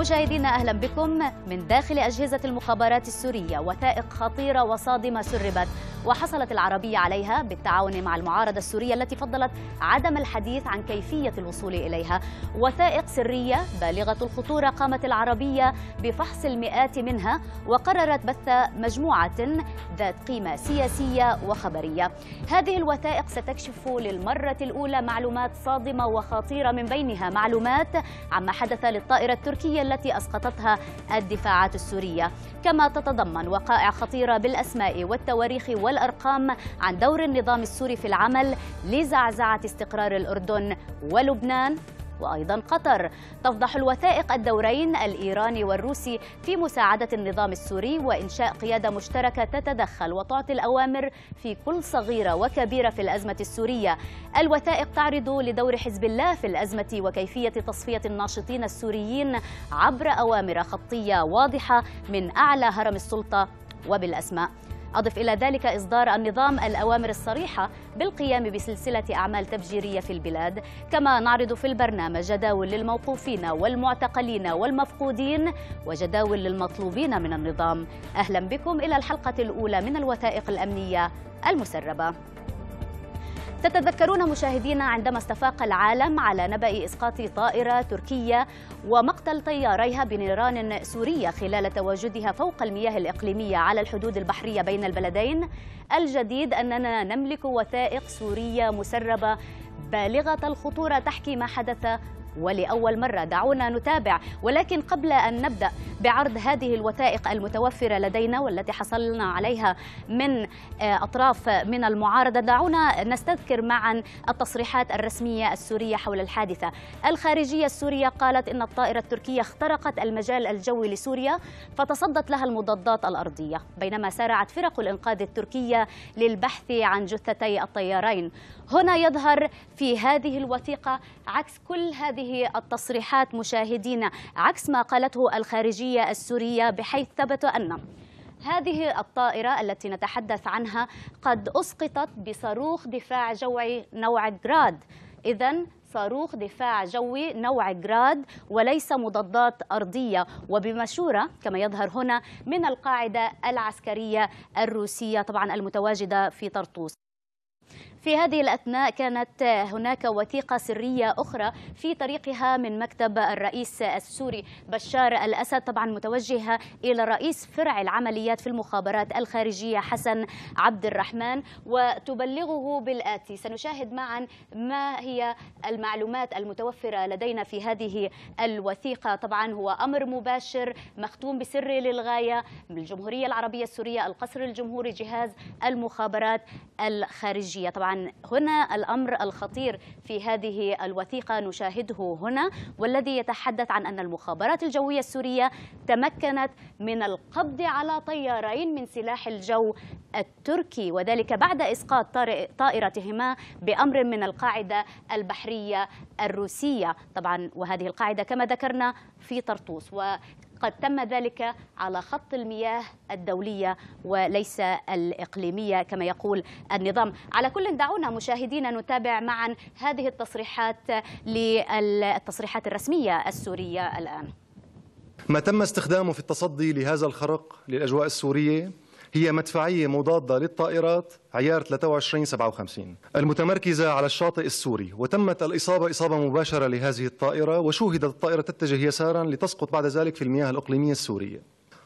مشاهدينا أهلا بكم من داخل أجهزة المخابرات السورية. وثائق خطيرة وصادمة سربت وحصلت العربية عليها بالتعاون مع المعارضة السورية التي فضلت عدم الحديث عن كيفية الوصول إليها. وثائق سرية بالغة الخطورة قامت العربية بفحص المئات منها وقررت بث مجموعة ذات قيمة سياسية وخبرية. هذه الوثائق ستكشف للمرة الأولى معلومات صادمة وخطيرة، من بينها معلومات عما حدث للطائرة التركية التي أسقطتها الدفاعات السورية، كما تتضمن وقائع خطيرة بالأسماء والتواريخ والأرقام عن دور النظام السوري في العمل لزعزعة استقرار الأردن ولبنان وأيضا قطر. تفضح الوثائق الدورين الإيراني والروسي في مساعدة النظام السوري وإنشاء قيادة مشتركة تتدخل وتعطي الأوامر في كل صغيرة وكبيرة في الأزمة السورية. الوثائق تعرض لدور حزب الله في الأزمة وكيفية تصفية الناشطين السوريين عبر أوامر خطية واضحة من أعلى هرم السلطة وبالأسماء. أضف إلى ذلك إصدار النظام الأوامر الصريحة بالقيام بسلسلة أعمال تفجيرية في البلاد. كما نعرض في البرنامج جداول للموقوفين والمعتقلين والمفقودين وجداول للمطلوبين من النظام. أهلا بكم إلى الحلقة الأولى من الوثائق الأمنية المسربة. تتذكرون مشاهدينا عندما استفاق العالم على نبأ إسقاط طائرة تركية ومقتل طياريها بنيران سورية خلال تواجدها فوق المياه الإقليمية على الحدود البحرية بين البلدين. الجديد أننا نملك وثائق سورية مسربة بالغة الخطورة تحكي ما حدث ولأول مرة. دعونا نتابع، ولكن قبل أن نبدأ بعرض هذه الوثائق المتوفرة لدينا والتي حصلنا عليها من أطراف من المعارضة، دعونا نستذكر معا التصريحات الرسمية السورية حول الحادثة. الخارجية السورية قالت إن الطائرة التركية اخترقت المجال الجوي لسوريا فتصدت لها المضادات الأرضية، بينما سارعت فرق الإنقاذ التركية للبحث عن جثتي الطيارين. هنا يظهر في هذه الوثيقة عكس كل هذه التصريحات مشاهدينا، عكس ما قالته الخارجية السورية، بحيث ثبت أن هذه الطائرة التي نتحدث عنها قد أسقطت بصاروخ دفاع جوي نوع جراد. إذن صاروخ دفاع جوي نوع جراد وليس مضادات أرضية، وبمشورة كما يظهر هنا من القاعدة العسكرية الروسية طبعا المتواجدة في طرطوس. في هذه الأثناء كانت هناك وثيقة سرية أخرى في طريقها من مكتب الرئيس السوري بشار الأسد، طبعا متوجهة إلى رئيس فرع العمليات في المخابرات الخارجية حسن عبد الرحمن، وتبلغه بالآتي. سنشاهد معا ما هي المعلومات المتوفرة لدينا في هذه الوثيقة. طبعا هو أمر مباشر مختوم بسر للغاية من الجمهورية العربية السورية، القصر الجمهوري، جهاز المخابرات الخارجية. طبعا هنا الأمر الخطير في هذه الوثيقة نشاهده هنا، والذي يتحدث عن أن المخابرات الجوية السورية تمكنت من القبض على طيارين من سلاح الجو التركي، وذلك بعد إسقاط طائرتهما بأمر من القاعدة البحرية الروسية طبعا، وهذه القاعدة كما ذكرنا في طرطوس، قد تم ذلك على خط المياه الدولية وليس الإقليمية كما يقول النظام. على كل دعونا مشاهدينا نتابع معا هذه التصريحات الرسمية السورية الآن. ما تم استخدامه في التصدي لهذا الخرق للأجواء السورية هي مدفعية مضادة للطائرات عيار 2357 المتمركزة على الشاطئ السوري، وتمت الإصابة إصابة مباشرة لهذه الطائرة، وشوهدت الطائرة تتجه يسارا لتسقط بعد ذلك في المياه الإقليمية السورية.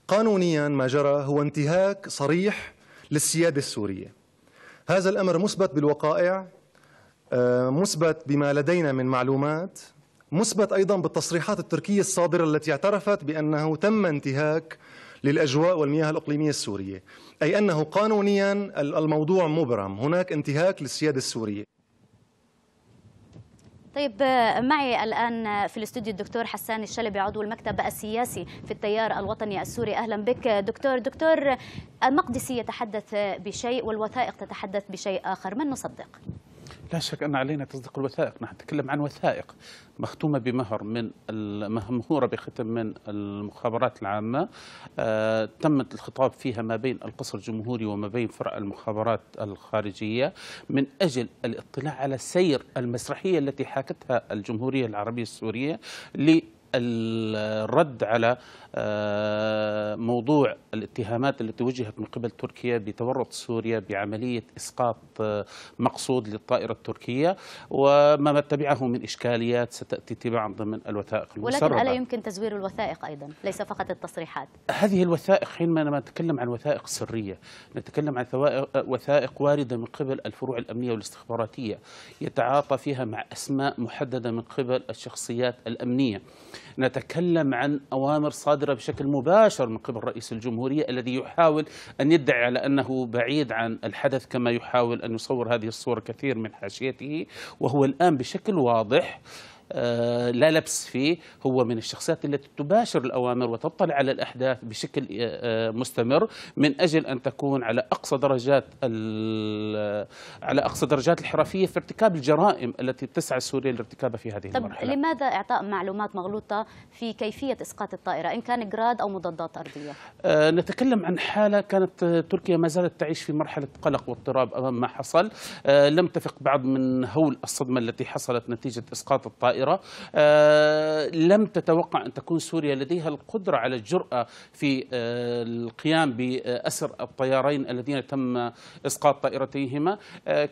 قانونيا ما جرى هو انتهاك صريح للسيادة السورية. هذا الأمر مثبت بالوقائع، مثبت بما لدينا من معلومات، مثبت أيضا بالتصريحات التركية الصادرة التي اعترفت بأنه تم انتهاك للأجواء والمياه الإقليمية السورية، أي أنه قانونيا الموضوع مبرم، هناك انتهاك للسيادة السورية. طيب، معي الآن في الاستوديو الدكتور حسان الشلبي عضو المكتب السياسي في التيار الوطني السوري. أهلا بك دكتور. المقدسي يتحدث بشيء والوثائق تتحدث بشيء آخر، من نصدق؟ لا شك أن علينا تصديق الوثائق. نحن نتكلم عن وثائق مختومة بمهر من مهورة بختم من المخابرات العامة، تمت الخطاب فيها ما بين القصر الجمهوري وما بين فرع المخابرات الخارجية من أجل الاطلاع على سير المسرحية التي حاكتها الجمهورية العربية السورية الرد على موضوع الاتهامات التي وجهت من قبل تركيا بتورط سوريا بعملية إسقاط مقصود للطائرة التركية، وما تبعه من إشكاليات ستأتي تبعا ضمن الوثائق المسربة. ولكن ألا يمكن تزوير الوثائق أيضا، ليس فقط التصريحات؟ هذه الوثائق حينما نتكلم عن وثائق سرية نتكلم عن وثائق واردة من قبل الفروع الأمنية والاستخباراتية يتعاطى فيها مع أسماء محددة من قبل الشخصيات الأمنية. نتكلم عن أوامر صادرة بشكل مباشر من قبل رئيس الجمهورية الذي يحاول أن يدعي على أنه بعيد عن الحدث، كما يحاول أن يصور هذه الصورة كثير من حاشيته، وهو الآن بشكل واضح لا لبس فيه هو من الشخصيات التي تباشر الأوامر وتطلع على الأحداث بشكل مستمر من أجل أن تكون على أقصى درجات الحرفية في ارتكاب الجرائم التي تسعى سوريا لارتكابها في هذه المرحلة. لماذا إعطاء معلومات مغلوطة في كيفية إسقاط الطائرة إن كان جراد أو مضادات أرضية؟ نتكلم عن حالة كانت تركيا ما زالت تعيش في مرحلة قلق واضطراب أمام ما حصل. لم تفق بعد من هول الصدمة التي حصلت نتيجة إسقاط الطائرة. لم تتوقع أن تكون سوريا لديها القدرة على الجرأة في القيام بأسر الطيارين الذين تم إسقاط طائرتيهما.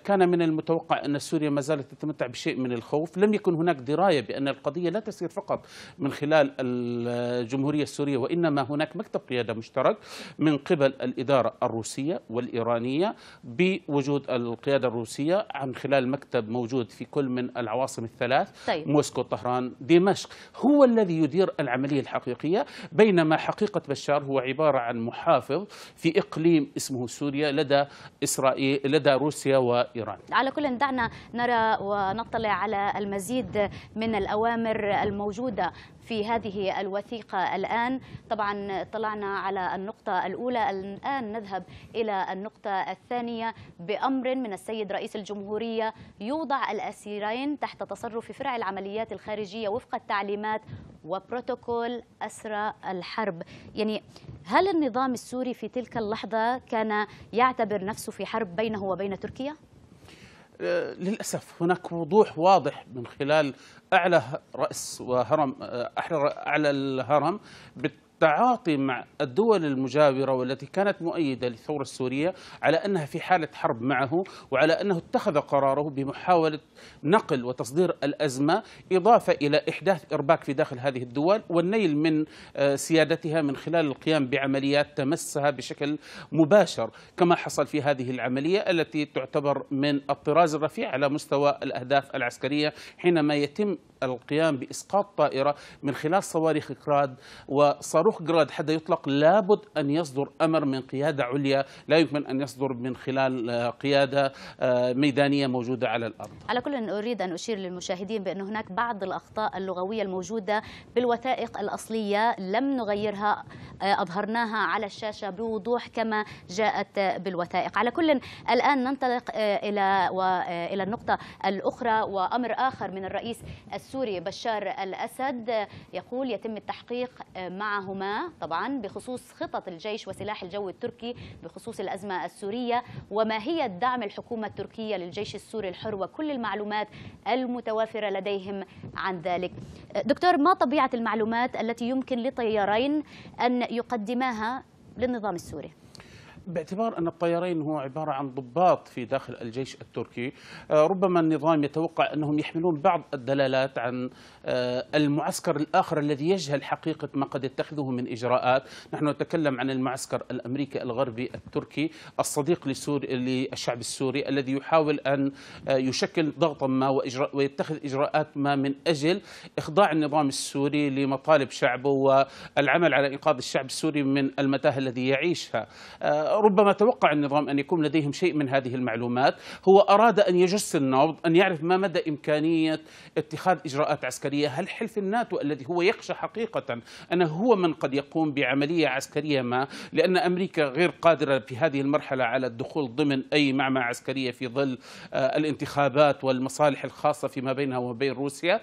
كان من المتوقع أن سوريا ما زالت تتمتع بشيء من الخوف. لم يكن هناك دراية بأن القضية لا تسير فقط من خلال الجمهورية السورية، وإنما هناك مكتب قيادة مشترك من قبل الإدارة الروسية والإيرانية بوجود القيادة الروسية عن خلال مكتب موجود في كل من العواصم الثلاث. طيب. موسكو، طهران، دمشق، هو الذي يدير العملية الحقيقية، بينما حقيقة بشار هو عبارة عن محافظ في إقليم اسمه سوريا لدى إسرائيل لدى روسيا وإيران. على كل دعنا نرى ونطلع على المزيد من الأوامر الموجودة في هذه الوثيقة الآن. طبعا طلعنا على النقطة الأولى، الآن نذهب إلى النقطة الثانية. بأمر من السيد رئيس الجمهورية يوضع الأسيرين تحت تصرف فرع العمليات الخارجية وفق التعليمات وبروتوكول أسرى الحرب. يعني هل النظام السوري في تلك اللحظة كان يعتبر نفسه في حرب بينه وبين تركيا؟ للأسف هناك وضوح واضح من خلال أعلى رأس وهرم أعلى الهرم بالتعاطي مع الدول المجاورة والتي كانت مؤيدة للثورة السورية على أنها في حالة حرب معه، وعلى أنه اتخذ قراره بمحاولة نقل وتصدير الأزمة، إضافة إلى إحداث إرباك في داخل هذه الدول والنيل من سيادتها من خلال القيام بعمليات تمسها بشكل مباشر، كما حصل في هذه العملية التي تعتبر من الطراز الرفيع على مستوى الأهداف العسكرية، حينما يتم القيام بإسقاط طائرة من خلال صواريخ جراد. وصاروخ جراد حتى يطلق لابد أن يصدر أمر من قيادة عليا، لا يمكن أن يصدر من خلال قيادة ميدانية موجودة على الأرض. على كل أريد أن أشير للمشاهدين بأن هناك بعض الأخطاء اللغوية الموجودة بالوثائق الأصلية لم نغيرها، أظهرناها على الشاشة بوضوح كما جاءت بالوثائق. على كل الآن ننطلق إلى النقطة الأخرى، وأمر آخر من الرئيس السوري بشار الأسد يقول يتم التحقيق معهما طبعا بخصوص خطط الجيش وسلاح الجو التركي بخصوص الأزمة السورية، وما هي الدعم الحكومة التركية للجيش السوري الحر وكل المعلومات المتوافرة لديهم عن ذلك. دكتور، ما طبيعة المعلومات التي يمكن لطيارين أن يقدماها للنظام السوري؟ باعتبار أن الطيارين هو عبارة عن ضباط في داخل الجيش التركي، ربما النظام يتوقع أنهم يحملون بعض الدلالات عن المعسكر الآخر الذي يجهل حقيقة ما قد يتخذه من إجراءات. نحن نتكلم عن المعسكر الأمريكي الغربي التركي الصديق للشعب السوري، الذي يحاول أن يشكل ضغطا ما ويتخذ إجراءات ما من أجل إخضاع النظام السوري لمطالب شعبه والعمل على إنقاذ الشعب السوري من المتاهة الذي يعيشها. ربما توقع النظام أن يكون لديهم شيء من هذه المعلومات، هو أراد أن يجس النبض، أن يعرف ما مدى إمكانية اتخاذ إجراءات عسكرية. هل حلف الناتو الذي هو يخشى حقيقة أنه هو من قد يقوم بعملية عسكرية ما، لأن أمريكا غير قادرة في هذه المرحلة على الدخول ضمن أي معمعة عسكرية في ظل الانتخابات والمصالح الخاصة فيما بينها وبين روسيا.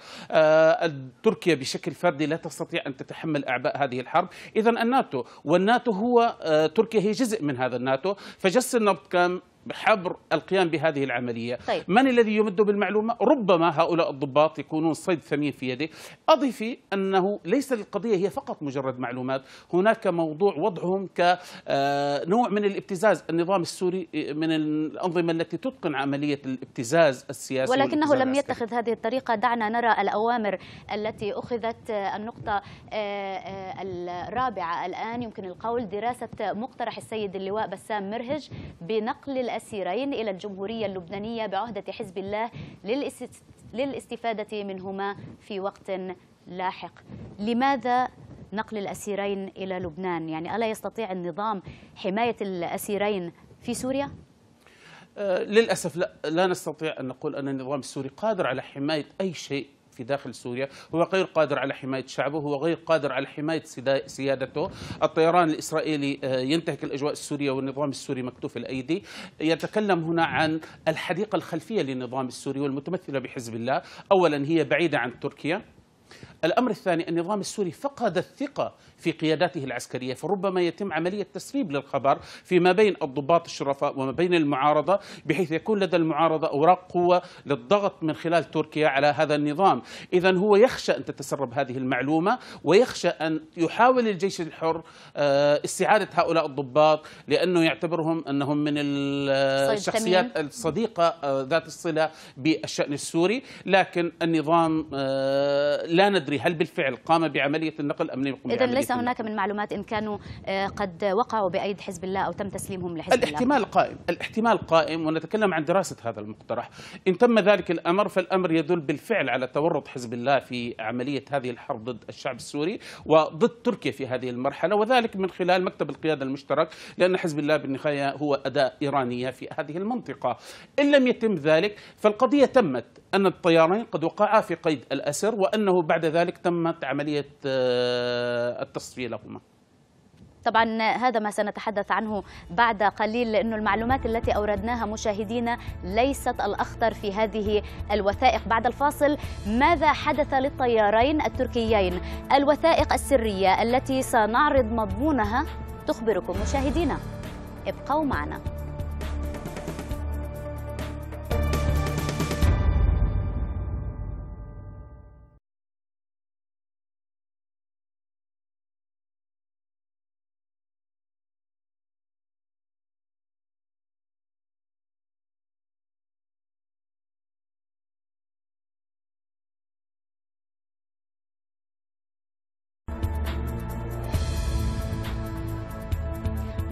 تركيا بشكل فردي لا تستطيع أن تتحمل أعباء هذه الحرب. إذن الناتو، والناتو هو تركيا هي جزء من هذا الناتو، فجس النبض كان حبر القيام بهذه العملية. طيب. من الذي يمد بالمعلومة؟ ربما هؤلاء الضباط يكونون صيد ثمين في يده. أضفي أنه ليس القضية هي فقط مجرد معلومات، هناك موضوع وضعهم كنوع من الابتزاز. النظام السوري من الأنظمة التي تتقن عملية الابتزاز السياسي، ولكنه لم يتخذ هذه الطريقة. دعنا نرى الأوامر التي أخذت. النقطة الرابعة الآن يمكن القول دراسة مقترح السيد اللواء بسام مرهج بنقل الأسيرين إلى الجمهورية اللبنانية بعهدة حزب الله للاستفادة منهما في وقت لاحق. لماذا نقل الأسيرين إلى لبنان؟ يعني ألا يستطيع النظام حماية الأسيرين في سوريا؟ للأسف لا نستطيع أن نقول أن النظام السوري قادر على حماية أي شيء في داخل سوريا. هو غير قادر على حماية شعبه، هو غير قادر على حماية سيادته. الطيران الإسرائيلي ينتهك الأجواء السورية والنظام السوري مكتوف الأيدي. يتكلم هنا عن الحديقة الخلفية للنظام السوري والمتمثلة بحزب الله. أولا هي بعيدة عن تركيا. الأمر الثاني النظام السوري فقد الثقة في قياداته العسكرية، فربما يتم عملية تسريب للخبر فيما بين الضباط الشرفاء وما بين المعارضة، بحيث يكون لدى المعارضة أوراق قوة للضغط من خلال تركيا على هذا النظام. إذن هو يخشى أن تتسرب هذه المعلومة، ويخشى أن يحاول الجيش الحر استعادة هؤلاء الضباط، لأنه يعتبرهم أنهم من الشخصيات الصديقة ذات الصلة بالشأن السوري. لكن النظام لا ندري هل بالفعل قام بعملية النقل أم لم يقم بعملية. إذن ليس هناك من معلومات إن كانوا قد وقعوا بأيدي حزب الله أو تم تسليمهم لحزب الله. الاحتمال قائم، ونتكلم عن دراسة هذا المقترح. إن تم ذلك الأمر فالأمر يدل بالفعل على تورط حزب الله في عملية هذه الحرب ضد الشعب السوري وضد تركيا في هذه المرحلة، وذلك من خلال مكتب القيادة المشترك، لأن حزب الله بالنهاية هو أداة إيرانية في هذه المنطقة. إن لم يتم ذلك فالقضية تمت أن الطيارين قد وقعا في قيد الأسر، وأنه بعد ذلك تمت عملية التصفية لهما. طبعا هذا ما سنتحدث عنه بعد قليل، لأنه المعلومات التي أوردناها مشاهدينا ليست الأخطر في هذه الوثائق. بعد الفاصل ماذا حدث للطيارين التركيين؟ الوثائق السرية التي سنعرض مضمونها تخبركم مشاهدينا. ابقوا معنا.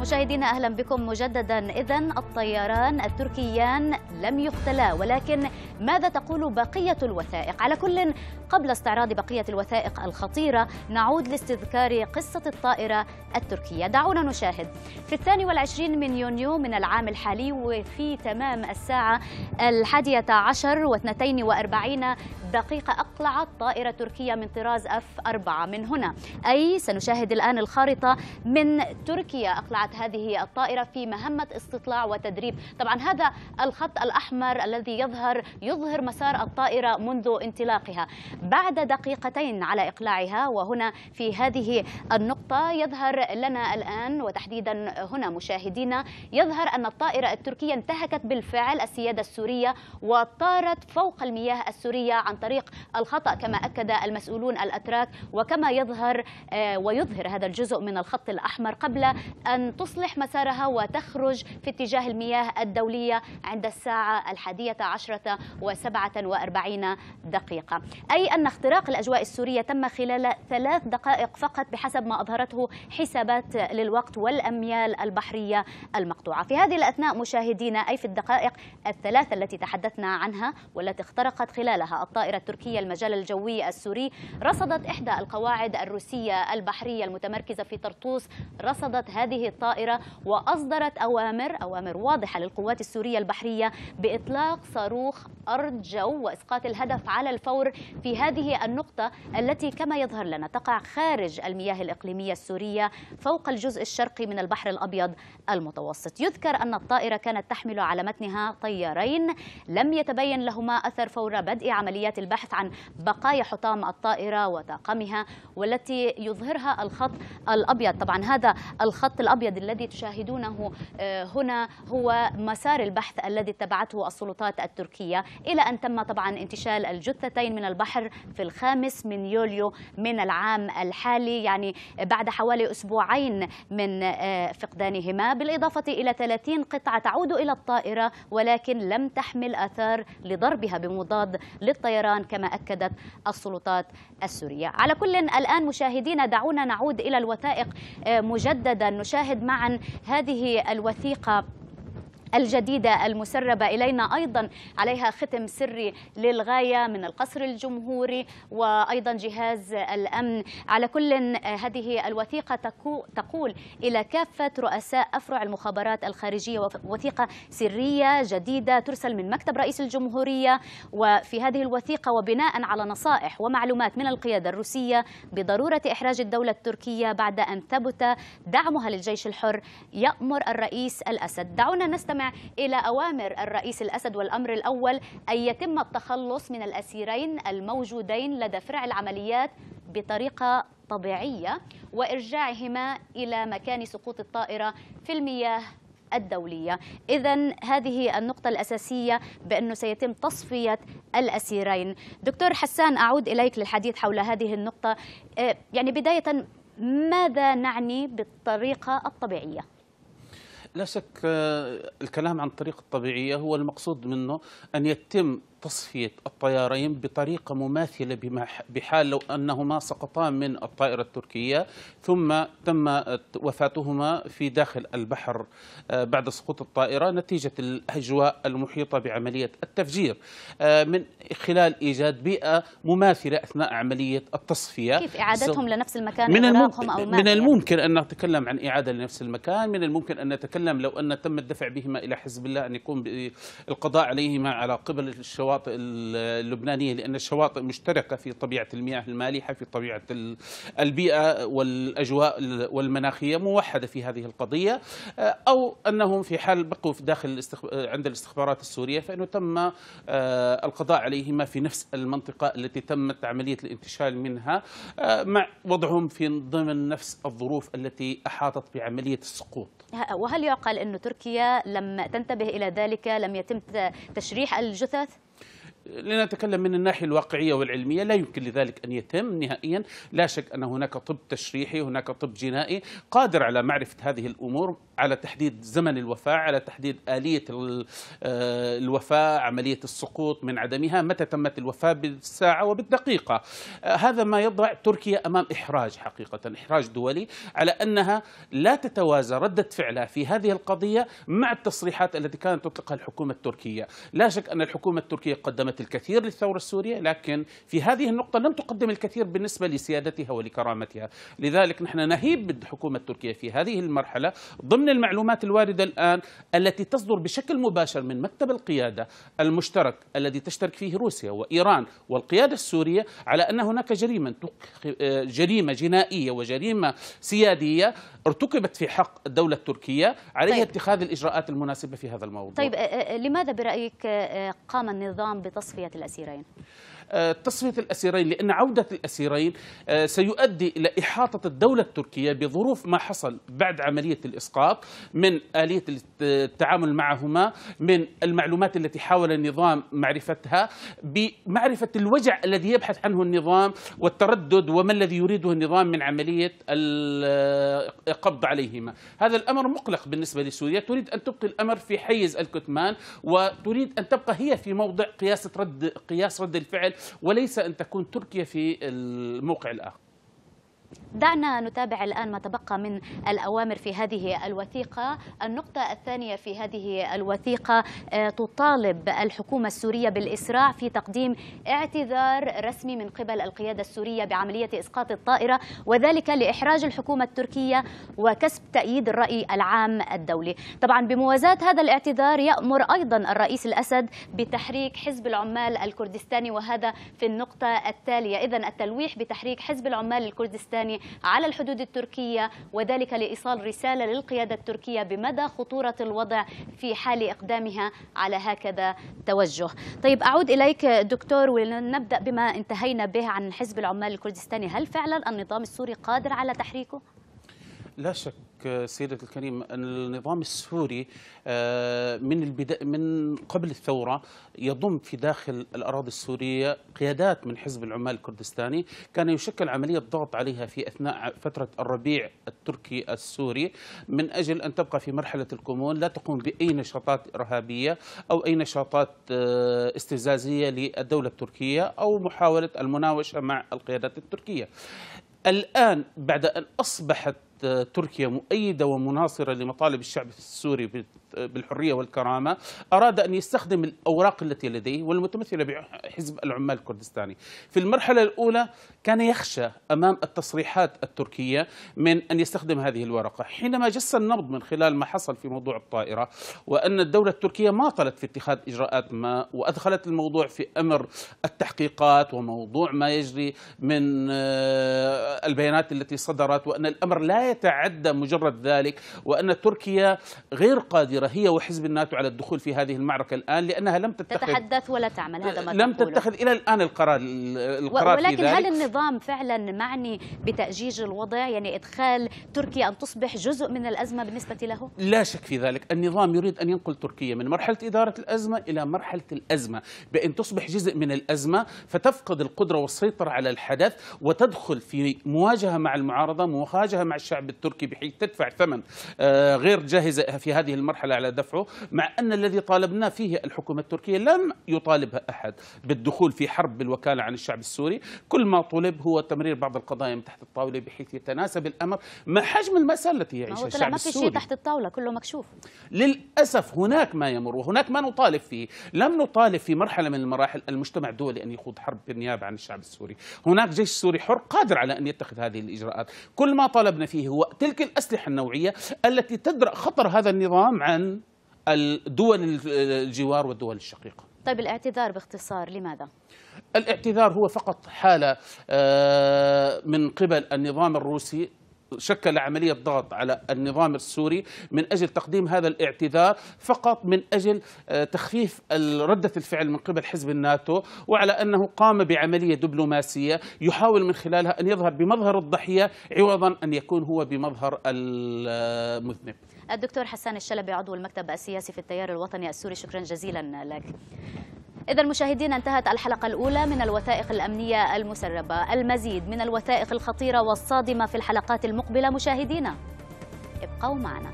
مشاهدينا أهلا بكم مجددا. إذن الطياران التركيان لم يقتلا، ولكن ماذا تقول بقية الوثائق؟ على كل، قبل استعراض بقية الوثائق الخطيرة نعود لاستذكار قصة الطائرة التركية. دعونا نشاهد. في 22 من يونيو من العام الحالي وفي تمام الساعة 11:42 أقلعت طائرة تركية من طراز F4 من هنا، أي سنشاهد الآن الخارطة من تركيا. أقلعت هذه الطائرة في مهمة استطلاع وتدريب. طبعا هذا الخط الأحمر الذي يظهر مسار الطائرة منذ انطلاقها. بعد دقيقتين على إقلاعها، وهنا في هذه النقطة يظهر لنا الآن وتحديدا هنا مشاهدينا، يظهر أن الطائرة التركية انتهكت بالفعل السيادة السورية وطارت فوق المياه السورية عن طريق الخطأ، كما أكد المسؤولون الأتراك، وكما يظهر ويظهر هذا الجزء من الخط الأحمر قبل أن تصلح مسارها وتخرج في اتجاه المياه الدولية عند الساعة 11:47 دقيقة. أي أن اختراق الأجواء السورية تم خلال 3 دقائق فقط بحسب ما أظهرته حسابات للوقت والأميال البحرية المقطوعة. في هذه الأثناء مشاهدينا، أي في الدقائق الثلاثة التي تحدثنا عنها والتي اخترقت خلالها الطائرة التركية المجال الجوي السوري، رصدت إحدى القواعد الروسية البحرية المتمركزة في طرطوس، رصدت هذه الطائرة وأصدرت أوامر واضحة للقوات السورية البحرية بإطلاق صاروخ أرض جو وإسقاط الهدف على الفور في هذه النقطة التي كما يظهر لنا تقع خارج المياه الإقليمية السورية فوق الجزء الشرقي من البحر الأبيض المتوسط. يذكر أن الطائرة كانت تحمل على متنها طيارين لم يتبين لهما أثر فور بدء عمليات البحث عن بقايا حطام الطائرة وطاقمها، والتي يظهرها الخط الأبيض. طبعا هذا الخط الأبيض الذي تشاهدونه هنا هو مسار البحث الذي اتبعته السلطات التركية إلى أن تم طبعا انتشال الجثتين من البحر في 5 يوليو من العام الحالي، يعني بعد حوالي أسبوعين من فقدانهما، بالإضافة إلى 30 قطعة تعود إلى الطائرة ولكن لم تحمل آثار لضربها بمضاد للطيران كما أكدت السلطات السورية. على كل الآن مشاهدينا دعونا نعود إلى الوثائق مجددا، نشاهد معا هذه الوثيقة الجديدة المسربة إلينا، أيضا عليها ختم سري للغاية من القصر الجمهوري وأيضا جهاز الأمن. على كل هذه الوثيقة تقول إلى كافة رؤساء أفرع المخابرات الخارجية، وثيقة سرية جديدة ترسل من مكتب رئيس الجمهورية. وفي هذه الوثيقة وبناء على نصائح ومعلومات من القيادة الروسية بضرورة إحراج الدولة التركية بعد أن ثبت دعمها للجيش الحر، يأمر الرئيس الأسد. دعونا نستمع إلى أوامر الرئيس الأسد، والأمر الأول أن يتم التخلص من الأسيرين الموجودين لدى فرع العمليات بطريقة طبيعية وإرجاعهما إلى مكان سقوط الطائرة في المياه الدولية. إذن هذه النقطة الأساسية بأنه سيتم تصفية الأسيرين. دكتور حسان، أعود إليك للحديث حول هذه النقطة. يعني بداية ماذا نعني بالطريقة الطبيعية؟ لا شك الكلام عن الطريقة الطبيعية هو المقصود منه أن يتم تصفية الطيارين بطريقة مماثلة بحال لو أنهما سقطا من الطائرة التركية ثم تم وفاتهما في داخل البحر بعد سقوط الطائرة نتيجة الأجواء المحيطة بعملية التفجير، من خلال إيجاد بيئة مماثلة أثناء عملية التصفية. كيف إعادتهم لنفس المكان؟ من الممكن أن نتكلم عن إعادة لنفس المكان، من الممكن أن نتكلم لو أن تم الدفع بهما إلى حزب الله أن يقوم بالقضاء عليهما على قبل الشواطئ اللبنانية، لأن الشواطئ مشتركة في طبيعة المياه المالحة، في طبيعة البيئة والأجواء والمناخية موحدة في هذه القضية، أو أنهم في حال بقوا في داخل عند الاستخبارات السورية فإنه تم القضاء عليهما في نفس المنطقة التي تمت عملية الانتشال منها، مع وضعهم في ضمن نفس الظروف التي أحاطت بعملية السقوط. وهل يعقل أن تركيا لم تنتبه إلى ذلك لم يتم تشريح الجثث؟ لنتكلم من الناحية الواقعية والعلمية لا يمكن لذلك أن يتم نهائيا. لا شك أن هناك طب تشريحي، هناك طب جنائي قادر على معرفة هذه الأمور، على تحديد زمن الوفاة، على تحديد آلية الوفاة، عملية السقوط من عدمها، متى تمت الوفاة بالساعة وبالدقيقة. هذا ما يضع تركيا أمام إحراج، حقيقة إحراج دولي، على أنها لا تتوازى ردة فعلها في هذه القضية مع التصريحات التي كانت تطلقها الحكومة التركية. لا شك أن الحكومة التركية قدمت الكثير للثورة السورية، لكن في هذه النقطة لم تقدم الكثير بالنسبة لسيادتها ولكرامتها. لذلك نحن نهيب بالحكومة التركية في هذه المرحلة ضمن المعلومات الواردة الآن التي تصدر بشكل مباشر من مكتب القيادة المشترك الذي تشترك فيه روسيا وإيران والقيادة السورية، على أن هناك جريمة جنائية وجريمة سيادية ارتكبت في حق الدولة التركية، عليها اتخاذ الإجراءات المناسبة في هذا الموضوع. طيب لماذا برأيك قام النظام بتصفية الأسيرين؟ تصفية الأسيرين لأن عودة الأسيرين سيؤدي إلى إحاطة الدولة التركية بظروف ما حصل بعد عملية الإسقاط، من آلية التعامل معهما، من المعلومات التي حاول النظام معرفتها، بمعرفة الوجع الذي يبحث عنه النظام والتردد وما الذي يريده النظام من عملية القبض عليهما. هذا الأمر مقلق بالنسبة لسوريا، تريد أن تبقي الأمر في حيز الكتمان، وتريد أن تبقى هي في موضع قياس رد الفعل، وليس أن تكون تركيا في الموقع الآخر. دعنا نتابع الآن ما تبقى من الأوامر في هذه الوثيقة. النقطة الثانية في هذه الوثيقة تطالب الحكومة السورية بالإسراع في تقديم اعتذار رسمي من قبل القيادة السورية بعملية إسقاط الطائرة، وذلك لإحراج الحكومة التركية وكسب تأييد الرأي العام الدولي. طبعا بموازاة هذا الاعتذار يأمر أيضا الرئيس الأسد بتحريك حزب العمال الكردستاني، وهذا في النقطة التالية. إذن التلويح بتحريك حزب العمال الكردستاني على الحدود التركية، وذلك لإيصال رسالة للقيادة التركية بمدى خطورة الوضع في حال إقدامها على هكذا توجه. طيب أعود إليك دكتور، ونبدأ بما انتهينا به عن حزب العمال الكردستاني. هل فعلا النظام السوري قادر على تحريكه؟ لا شك سيدة الكريم أن النظام السوري من قبل الثورة يضم في داخل الأراضي السورية قيادات من حزب العمال الكردستاني كان يشكل عملية ضغط عليها في أثناء فترة الربيع التركي السوري من أجل أن تبقى في مرحلة الكمون، لا تقوم بأي نشاطات إرهابية أو أي نشاطات استفزازية للدولة التركية أو محاولة المناوشة مع القيادات التركية. الآن بعد أن أصبحت تركيا مؤيدة ومناصرة لمطالب الشعب السوري بالحرية والكرامة، أراد أن يستخدم الأوراق التي لديه والمتمثلة بحزب العمال الكردستاني. في المرحلة الأولى كان يخشى أمام التصريحات التركية من أن يستخدم هذه الورقة. حينما جس النبض من خلال ما حصل في موضوع الطائرة، وأن الدولة التركية ماطلت في اتخاذ إجراءات ما وأدخلت الموضوع في أمر التحقيقات وموضوع ما يجري من البيانات التي صدرت، وأن الأمر لا يتعدى مجرد ذلك، وأن تركيا غير قادرة هي وحزب الناتو على الدخول في هذه المعركة الآن، لأنها لم تتحدث ولا تعمل. هذا ما لم تتخذ إلى الآن القرار ولكن في ذلك. هل النظام فعلا معني بتأجيج الوضع، يعني إدخال تركيا أن تصبح جزء من الأزمة بالنسبة له؟ لا شك في ذلك. النظام يريد أن ينقل تركيا من مرحلة إدارة الأزمة إلى مرحلة الأزمة، بأن تصبح جزء من الأزمة فتفقد القدرة والسيطرة على الحدث وتدخل في مواجهة مع المعارضة، مواجهة مع الشعب التركي، بحيث تدفع ثمن غير جاهزة في هذه المرحلة على دفعه، مع أن الذي طالبنا فيه الحكومة التركية لم يطالبها أحد بالدخول في حرب بالوكالة عن الشعب السوري. كل ما طلب هو تمرير بعض القضايا من تحت الطاولة بحيث يتناسب الأمر مع حجم المسألة التي يعيشها الشعب السوري. ما في شيء تحت الطاولة، كله مكشوف. للأسف هناك ما يمر وهناك ما نطالب فيه. لم نطالب في مرحلة من المراحل المجتمع الدولي أن يخوض حرب بالنيابة عن الشعب السوري. هناك جيش سوري حر قادر على أن يتخذ هذه الإجراءات. كل ما طالبنا فيه هو تلك الأسلحة النوعية التي تدرأ خطر هذا النظام عن الدول الجوار والدول الشقيقة. طيب الاعتذار باختصار لماذا؟ الاعتذار هو فقط حالة من قبل النظام الروسي شكل عملية ضغط على النظام السوري من أجل تقديم هذا الاعتذار فقط من أجل تخفيف ردة الفعل من قبل حزب الناتو، وعلى أنه قام بعملية دبلوماسية يحاول من خلالها أن يظهر بمظهر الضحية عوضا أن يكون هو بمظهر المذنب. الدكتور حسان الشلبي عضو المكتب السياسي في التيار الوطني السوري، شكرا جزيلا لك. إذا مشاهدينا انتهت الحلقة الأولى من الوثائق الأمنية المسربة. المزيد من الوثائق الخطيرة والصادمة في الحلقات المقبلة مشاهدينا، ابقوا معنا.